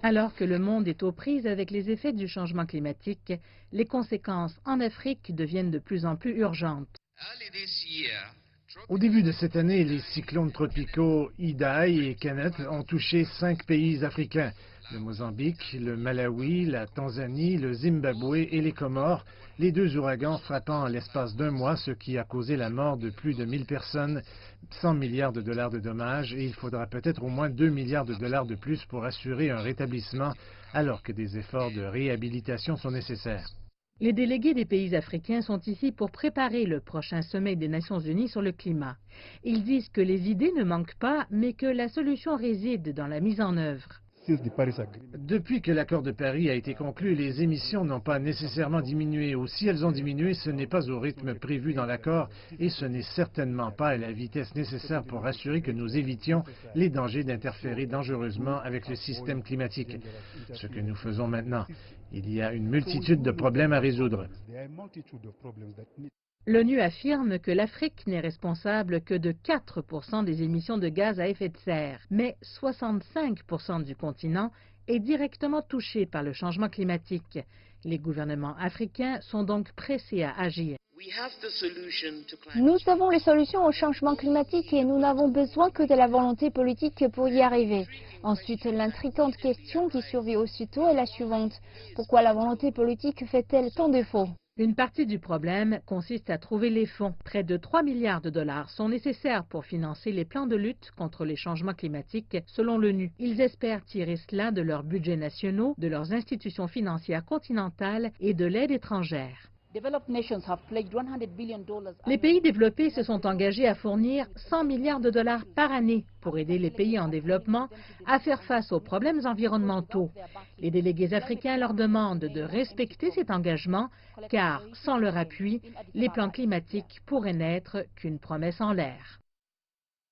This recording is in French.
Alors que le monde est aux prises avec les effets du changement climatique, les conséquences en Afrique deviennent de plus en plus urgentes. Au début de cette année, les cyclones tropicaux Idai et Kenneth ont touché 5 pays africains, le Mozambique, le Malawi, la Tanzanie, le Zimbabwe et les Comores, les 2 ouragans frappant en l'espace d'1 mois, ce qui a causé la mort de plus de 1000 personnes, 100 milliards de dollars de dommages, et il faudra peut-être au moins 2 milliards de dollars de plus pour assurer un rétablissement, alors que des efforts de réhabilitation sont nécessaires. Les délégués des pays africains sont ici pour préparer le prochain sommet des Nations Unies sur le climat. Ils disent que les idées ne manquent pas, mais que la solution réside dans la mise en œuvre. Depuis que l'accord de Paris a été conclu, les émissions n'ont pas nécessairement diminué, ou si elles ont diminué, ce n'est pas au rythme prévu dans l'accord et ce n'est certainement pas à la vitesse nécessaire pour assurer que nous évitions les dangers d'interférer dangereusement avec le système climatique. Ce que nous faisons maintenant, il y a une multitude de problèmes à résoudre. L'ONU affirme que l'Afrique n'est responsable que de 4% des émissions de gaz à effet de serre, mais 65% du continent est directement touché par le changement climatique. Les gouvernements africains sont donc pressés à agir. Nous avons les solutions au changement climatique et nous n'avons besoin que de la volonté politique pour y arriver. Ensuite, l'intrigante question qui survit aussitôt est la suivante. Pourquoi la volonté politique fait-elle tant défaut ? Une partie du problème consiste à trouver les fonds. Près de 3 milliards de dollars sont nécessaires pour financer les plans de lutte contre les changements climatiques, selon l'ONU. Ils espèrent tirer cela de leurs budgets nationaux, de leurs institutions financières continentales et de l'aide étrangère. Les pays développés se sont engagés à fournir 100 milliards de dollars par année pour aider les pays en développement à faire face aux problèmes environnementaux. Les délégués africains leur demandent de respecter cet engagement car, sans leur appui, les plans climatiques pourraient n'être qu'une promesse en l'air.